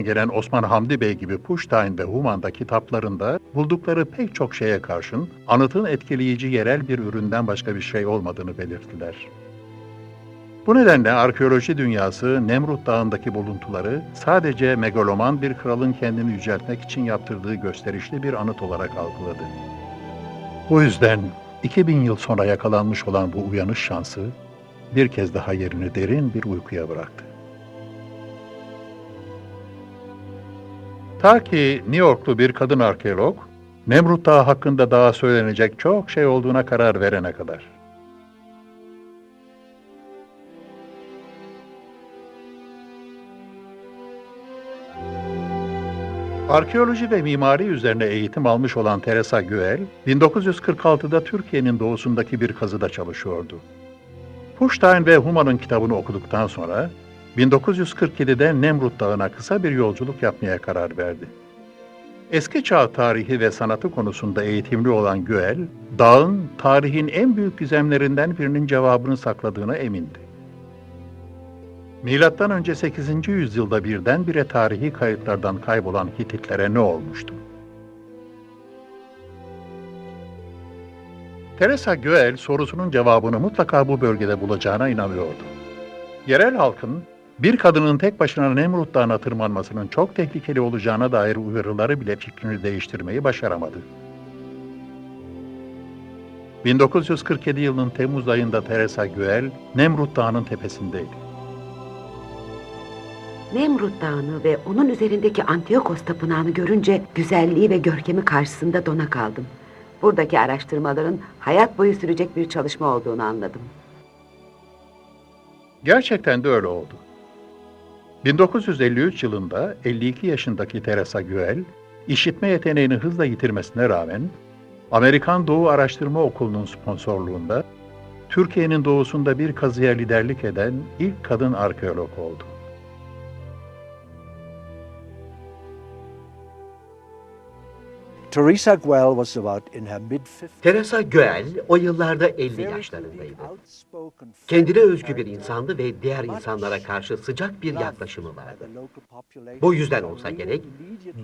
gelen Osman Hamdi Bey gibi Puştayn ve Human'da kitaplarında buldukları pek çok şeye karşın anıtın etkileyici yerel bir üründen başka bir şey olmadığını belirttiler. Bu nedenle arkeoloji dünyası Nemrut Dağı'ndaki buluntuları sadece megaloman bir kralın kendini yüceltmek için yaptırdığı gösterişli bir anıt olarak algıladı. Bu yüzden 2000 yıl sonra yakalanmış olan bu uyanış şansı bir kez daha yerini derin bir uykuya bıraktı. Ta ki New Yorklu bir kadın arkeolog, Nemrut Dağı hakkında daha söylenecek çok şey olduğuna karar verene kadar. Arkeoloji ve mimari üzerine eğitim almış olan Teresa Güell, 1946'da Türkiye'nin doğusundaki bir kazıda çalışıyordu. Puştayn ve Human'ın kitabını okuduktan sonra 1947'de Nemrut Dağı'na kısa bir yolculuk yapmaya karar verdi. Eski çağ tarihi ve sanatı konusunda eğitimli olan Güell, dağın tarihin en büyük gizemlerinden birinin cevabını sakladığına emindi. Milattan önce 8. yüzyılda birdenbire tarihi kayıtlardan kaybolan Hititlere ne olmuştu? Teresa Güell sorusunun cevabını mutlaka bu bölgede bulacağına inanıyordu. Yerel halkın bir kadının tek başına Nemrut Dağı'na tırmanmasının çok tehlikeli olacağına dair uyarıları bile fikrini değiştirmeyi başaramadı. 1947 yılının Temmuz ayında Teresa Güell, Nemrut Dağı'nın tepesindeydi. Nemrut Dağı'nı ve onun üzerindeki Antiokos Tapınağı'nı görünce güzelliği ve görkemi karşısında dona kaldım. Buradaki araştırmaların hayat boyu sürecek bir çalışma olduğunu anladım. Gerçekten de öyle oldu. 1953 yılında 52 yaşındaki Teresa Güell, işitme yeteneğini hızla yitirmesine rağmen, Amerikan Doğu Araştırma Okulu'nun sponsorluğunda, Türkiye'nin doğusunda bir kazıya liderlik eden ilk kadın arkeolog oldu. Teresa Güell was about in her mid-50s. Teresa Güell o yıllarda 50 yaşlarındaydı. Kendine özgü bir insandı ve diğer insanlara karşı sıcak bir yaklaşımı vardı. Bu yüzden olsa gerek,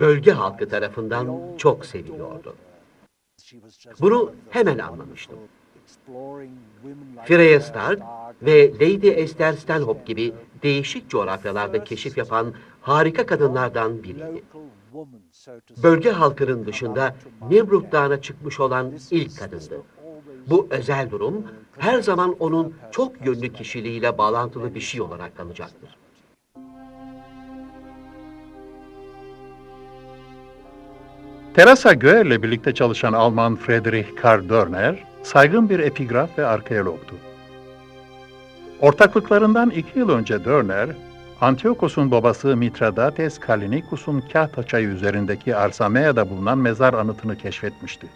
bölge halkı tarafından çok seviliyordu. Bunu hemen anlamıştım. Freya Stark ve Lady Esther Stanhope gibi değişik coğrafyalarda keşif yapan harika kadınlardan biriydi. Bölge halkının dışında Nemrut Dağı'na çıkmış olan ilk kadındı. Bu özel durum her zaman onun çok yönlü kişiliğiyle bağlantılı bir şey olarak kalacaktır. Teresa Güell ile birlikte çalışan Alman Friedrich Karl Dörner, saygın bir epigraf ve arkeologtu. Ortaklıklarından 2 yıl önce Dörner, Antiochos'un babası Mithradates Kallinicus'un Kahta çayı üzerindeki Arsamea'da bulunan mezar anıtını keşfetmişti.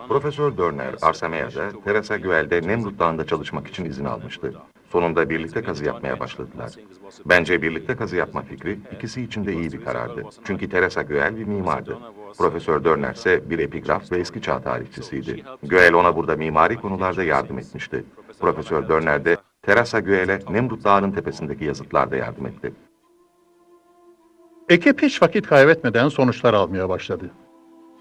Profesör Dörner, Arsamea'da, Teresa Güell'de Nemrut Dağı'nda çalışmak için izin almıştı. Sonunda birlikte kazı yapmaya başladılar. Bence birlikte kazı yapma fikri ikisi için de iyi bir karardı. Çünkü Teresa Güell bir mimardı. Profesör Dörner ise bir epigraf ve eski çağ tarihçisiydi. Güell ona burada mimari konularda yardım etmişti. Profesör Dörner de Teresa Güell'e Nemrut Dağı'nın tepesindeki yazıtlarda yardım etti. Ekip hiç vakit kaybetmeden sonuçlar almaya başladı.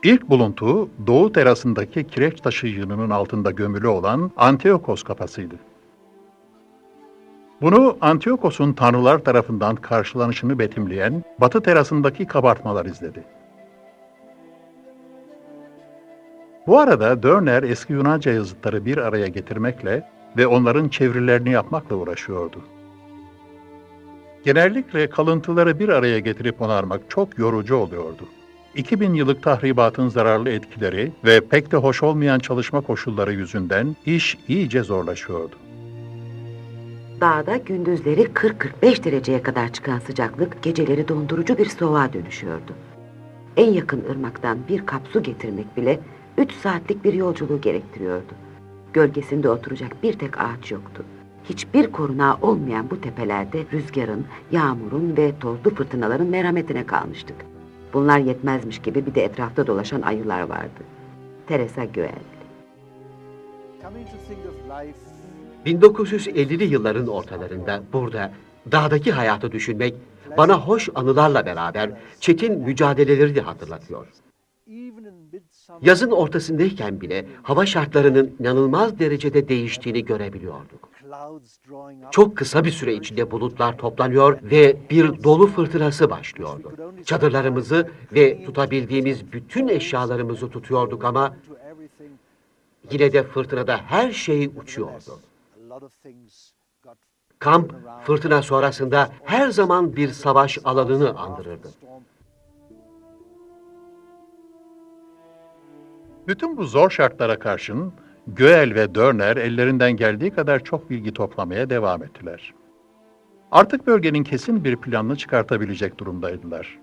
İlk buluntu, doğu terasındaki kireç taşı yığınının altında gömülü olan Antiochos kafasıydı. Bunu Antiochos'un tanrılar tarafından karşılanışını betimleyen batı terasındaki kabartmalar izledi. Bu arada Dörner eski Yunanca yazıtları bir araya getirmekle ve onların çevirilerini yapmakla uğraşıyordu. Genellikle kalıntıları bir araya getirip onarmak çok yorucu oluyordu. 2000 yıllık tahribatın zararlı etkileri ve pek de hoş olmayan çalışma koşulları yüzünden iş iyice zorlaşıyordu. Dağda gündüzleri 40-45 dereceye kadar çıkan sıcaklık geceleri dondurucu bir soğuğa dönüşüyordu. En yakın ırmaktan bir kap su getirmek bile 3 saatlik bir yolculuğu gerektiriyordu. Gölgesinde oturacak bir tek ağaç yoktu. Hiçbir korunağı olmayan bu tepelerde rüzgarın, yağmurun ve tozlu fırtınaların merhametine kalmıştık. Bunlar yetmezmiş gibi bir de etrafta dolaşan ayılar vardı. Teresa Güell. 1950'li yılların ortalarında burada Dağdaki hayatı düşünmek bana hoş anılarla beraber çetin mücadeleleri de hatırlatıyor. Yazın ortasındayken bile hava şartlarının inanılmaz derecede değiştiğini görebiliyorduk. Çok kısa bir süre içinde bulutlar toplanıyor ve bir dolu fırtınası başlıyordu. Çadırlarımızı ve tutabildiğimiz bütün eşyalarımızı tutuyorduk ama yine de fırtınada her şey uçuyordu. Kamp, fırtına sonrasında her zaman bir savaş alanını andırırdı. Bütün bu zor şartlara karşın Göel ve Dörner ellerinden geldiği kadar çok bilgi toplamaya devam ettiler. Artık bölgenin kesin bir planını çıkartabilecek durumdaydılar.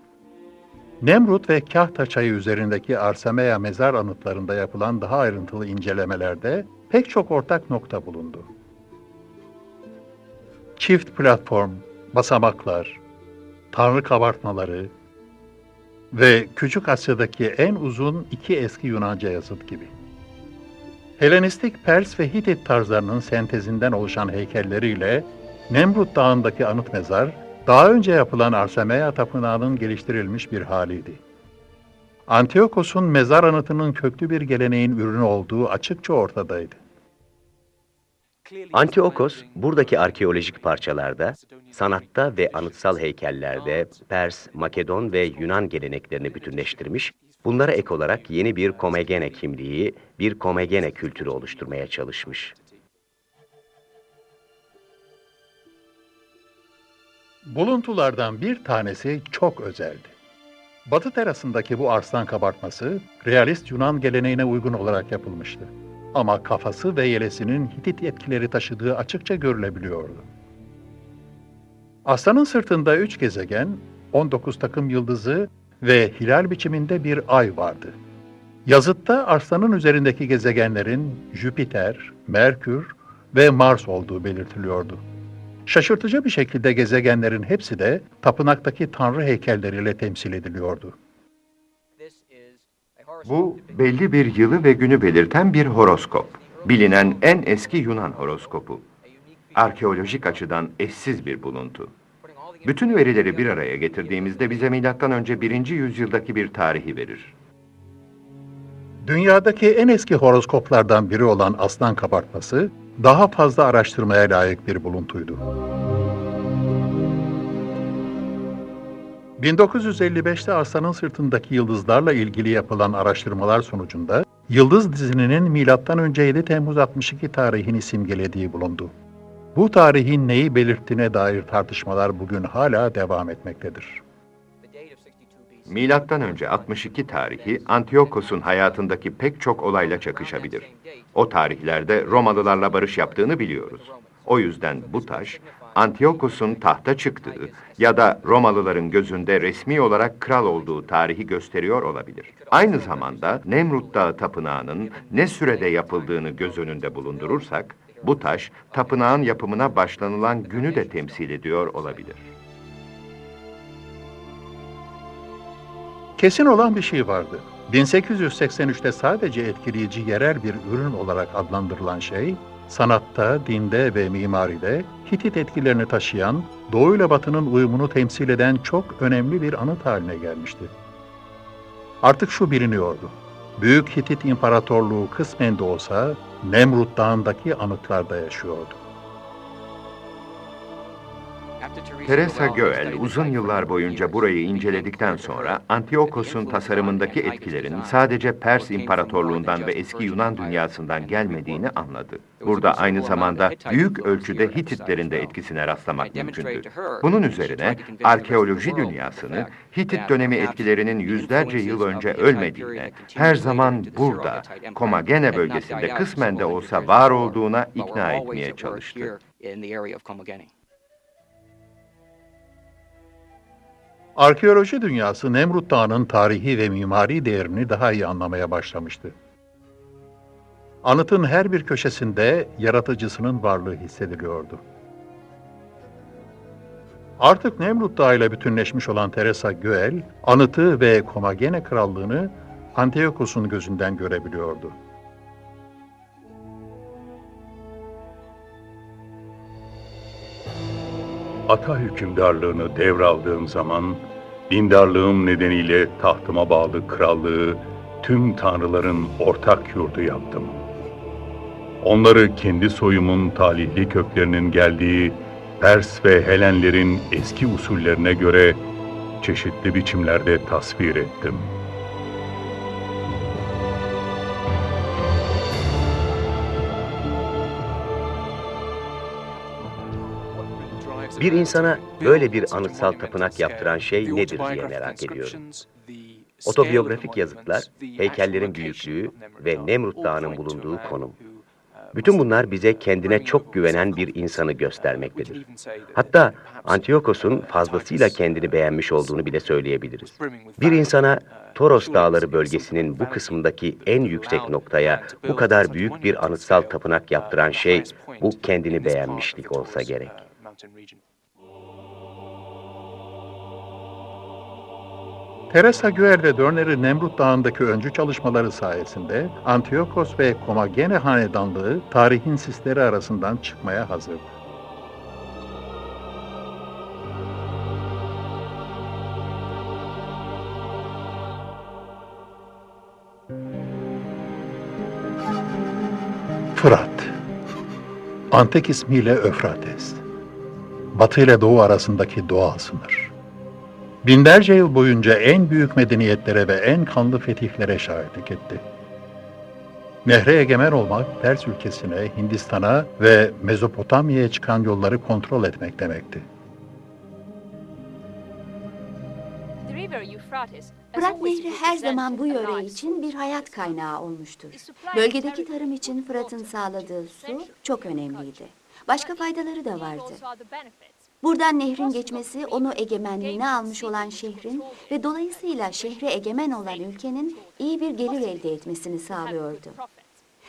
Nemrut ve Kahta çayı üzerindeki Arsamea mezar anıtlarında yapılan daha ayrıntılı incelemelerde pek çok ortak nokta bulundu. Çift platform, basamaklar, tanrı kabartmaları ve Küçük Asya'daki en uzun iki eski Yunanca yazıt gibi. Helenistik Pers ve Hitit tarzlarının sentezinden oluşan heykelleriyle Nemrut Dağı'ndaki anıt mezar, daha önce yapılan Arsamea Tapınağı'nın geliştirilmiş bir haliydi. Antiyokos'un mezar anıtının köklü bir geleneğin ürünü olduğu açıkça ortadaydı. Antiyokos, buradaki arkeolojik parçalarda, sanatta ve anıtsal heykellerde Pers, Makedon ve Yunan geleneklerini bütünleştirmiş, bunlara ek olarak yeni bir komagene kimliği, bir komagene kültürü oluşturmaya çalışmış. Buluntulardan bir tanesi çok özeldi. Batı terasındaki bu arslan kabartması, realist Yunan geleneğine uygun olarak yapılmıştı. Ama kafası ve yelesinin Hitit etkileri taşıdığı açıkça görülebiliyordu. Aslanın sırtında 3 gezegen, 19 takım yıldızı ve hilal biçiminde bir ay vardı. Yazıtta arslanın üzerindeki gezegenlerin Jüpiter, Merkür ve Mars olduğu belirtiliyordu. Şaşırtıcı bir şekilde gezegenlerin hepsi de tapınaktaki tanrı heykelleriyle temsil ediliyordu. Bu, belli bir yılı ve günü belirten bir horoskop. Bilinen en eski Yunan horoskopu. Arkeolojik açıdan eşsiz bir buluntu. Bütün verileri bir araya getirdiğimizde bize M.Ö. 1. yüzyıldaki bir tarihi verir. Dünyadaki en eski horoskoplardan biri olan aslan kabartması, daha fazla araştırmaya layık bir buluntuydu. 1955'te aslanın sırtındaki yıldızlarla ilgili yapılan araştırmalar sonucunda, yıldız dizininin M.Ö. 7 Temmuz 62 tarihini simgelediği bulundu. Bu tarihin neyi belirttiğine dair tartışmalar bugün hala devam etmektedir. M.Ö. 62 tarihi Antiyokos'un hayatındaki pek çok olayla çakışabilir. O tarihlerde Romalılarla barış yaptığını biliyoruz. O yüzden bu taş, Antiyokos'un tahta çıktığı ya da Romalıların gözünde resmi olarak kral olduğu tarihi gösteriyor olabilir. Aynı zamanda Nemrut Dağı Tapınağı'nın ne sürede yapıldığını göz önünde bulundurursak, bu taş, tapınağın yapımına başlanılan günü de temsil ediyor olabilir. Kesin olan bir şey vardı. 1883'te sadece etkileyici yerel bir ürün olarak adlandırılan şey, sanatta, dinde ve mimaride Hitit etkilerini taşıyan, Doğu ile Batı'nın uyumunu temsil eden çok önemli bir anıt haline gelmişti. Artık şu biliniyordu. Büyük Hitit İmparatorluğu kısmen de olsa Nemrut Dağı'ndaki anıtlarda yaşıyordu. Teresa Göel uzun yıllar boyunca burayı inceledikten sonra Antiyokos'un tasarımındaki etkilerin sadece Pers İmparatorluğundan ve eski Yunan dünyasından gelmediğini anladı. Burada aynı zamanda büyük ölçüde Hititlerin de etkisine rastlamak mümkündü. Bunun üzerine arkeoloji dünyasını Hitit dönemi etkilerinin yüzlerce yıl önce ölmediğine, her zaman burada, Komagene bölgesinde kısmen de olsa var olduğuna ikna etmeye çalıştı. Arkeoloji dünyası Nemrut Dağı'nın tarihi ve mimari değerini daha iyi anlamaya başlamıştı. Anıtın her bir köşesinde yaratıcısının varlığı hissediliyordu. Artık Nemrut Dağı ile bütünleşmiş olan Teresa Göel, anıtı ve Komagene krallığını Antiyokos'un gözünden görebiliyordu. ata hükümdarlığını devraldığım zaman, dindarlığım nedeniyle tahtıma bağlı krallığı tüm tanrıların ortak yurdu yaptım. Onları kendi soyumun talihli köklerinin geldiği Pers ve Helenlerin eski usullerine göre çeşitli biçimlerde tasvir ettim. Bir insana böyle bir anıtsal tapınak yaptıran şey nedir diye merak ediyorum. Otobiyografik yazıtlar, heykellerin büyüklüğü ve Nemrut Dağı'nın bulunduğu konum. Bütün bunlar bize kendine çok güvenen bir insanı göstermektedir. Hatta Antiochos'un fazlasıyla kendini beğenmiş olduğunu bile söyleyebiliriz. Bir insana Toros Dağları bölgesinin bu kısmındaki en yüksek noktaya bu kadar büyük bir anıtsal tapınak yaptıran şey bu kendini beğenmişlik olsa gerek. Teresa Güell ve Dörner'i Nemrut Dağı'ndaki öncü çalışmaları sayesinde Antiochos ve Komagene hanedanlığı tarihin sisleri arasından çıkmaya hazırdı. Fırat, antik ismiyle Öfrates, Batı ile Doğu arasındaki doğal sınır. Binlerce yıl boyunca en büyük medeniyetlere ve en kanlı fetihlere şahitlik etti. Nehre egemen olmak, Pers ülkesine, Hindistan'a ve Mezopotamya'ya çıkan yolları kontrol etmek demekti. Fırat Nehri her zaman bu yöre için bir hayat kaynağı olmuştur. Bölgedeki tarım için Fırat'ın sağladığı su çok önemliydi. Başka faydaları da vardı. Buradan nehrin geçmesi onu egemenliğine almış olan şehrin ve dolayısıyla şehre egemen olan ülkenin iyi bir gelir elde etmesini sağlıyordu.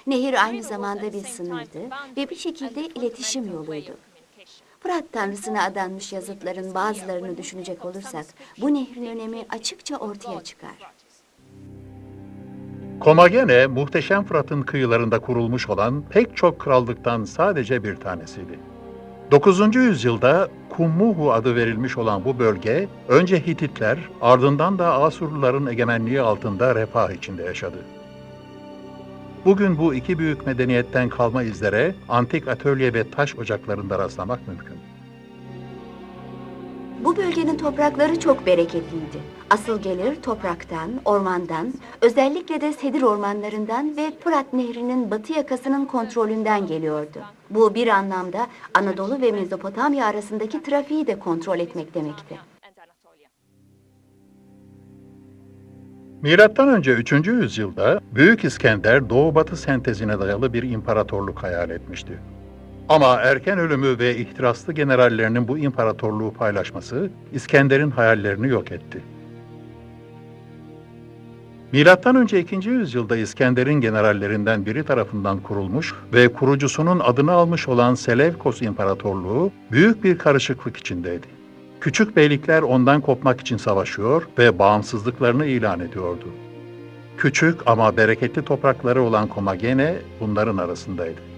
Nehir aynı zamanda bir sınırdı ve bir şekilde iletişim yoluydu. Fırat tanrısına adanmış yazıtların bazılarını düşünecek olursak bu nehrin önemi açıkça ortaya çıkar. Komagene, muhteşem Fırat'ın kıyılarında kurulmuş olan pek çok krallıktan sadece bir tanesiydi. 9. yüzyılda Kummuhu adı verilmiş olan bu bölge, önce Hititler, ardından da Asurluların egemenliği altında refah içinde yaşadı. Bugün bu iki büyük medeniyetten kalma izlere antik atölye ve taş ocaklarında rastlamak mümkün. Bu bölgenin toprakları çok bereketliydi. Asıl gelir topraktan, ormandan, özellikle de sedir ormanlarından ve Fırat Nehri'nin batı yakasının kontrolünden geliyordu. Bu bir anlamda Anadolu ve Mezopotamya arasındaki trafiği de kontrol etmek demekti. Milattan önce 3. yüzyılda Büyük İskender Doğu-Batı sentezine dayalı bir imparatorluk hayal etmişti. Ama erken ölümü ve ihtiraslı generallerinin bu imparatorluğu paylaşması İskender'in hayallerini yok etti. Milattan önce 2. yüzyılda İskender'in generallerinden biri tarafından kurulmuş ve kurucusunun adını almış olan Selevkos İmparatorluğu büyük bir karışıklık içindeydi. Küçük beylikler ondan kopmak için savaşıyor ve bağımsızlıklarını ilan ediyordu. Küçük ama bereketli toprakları olan Komagene bunların arasındaydı.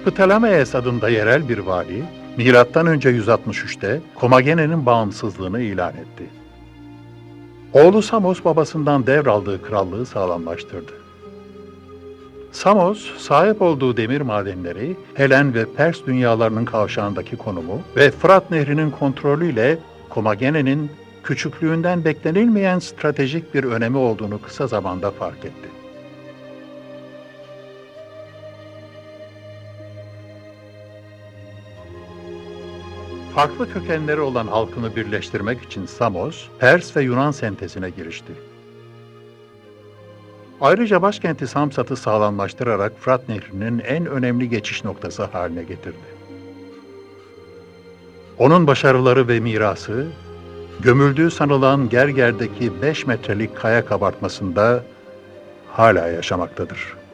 Ptolemaeus adında yerel bir vali, Milattan önce 163'te Komagene'nin bağımsızlığını ilan etti. Oğlu Samos babasından devraldığı krallığı sağlamlaştırdı. Samos, sahip olduğu demir madenleri, Helen ve Pers dünyalarının kavşağındaki konumu ve Fırat Nehri'nin kontrolüyle Komagene'nin küçüklüğünden beklenilmeyen stratejik bir önemi olduğunu kısa zamanda fark etti. Farklı kökenleri olan halkını birleştirmek için Samos, Pers ve Yunan sentezine girişti. Ayrıca başkenti Samsat'ı sağlamlaştırarak Fırat Nehri'nin en önemli geçiş noktası haline getirdi. Onun başarıları ve mirası, gömüldüğü sanılan Gerger'deki 5 metrelik kaya kabartmasında hala yaşamaktadır.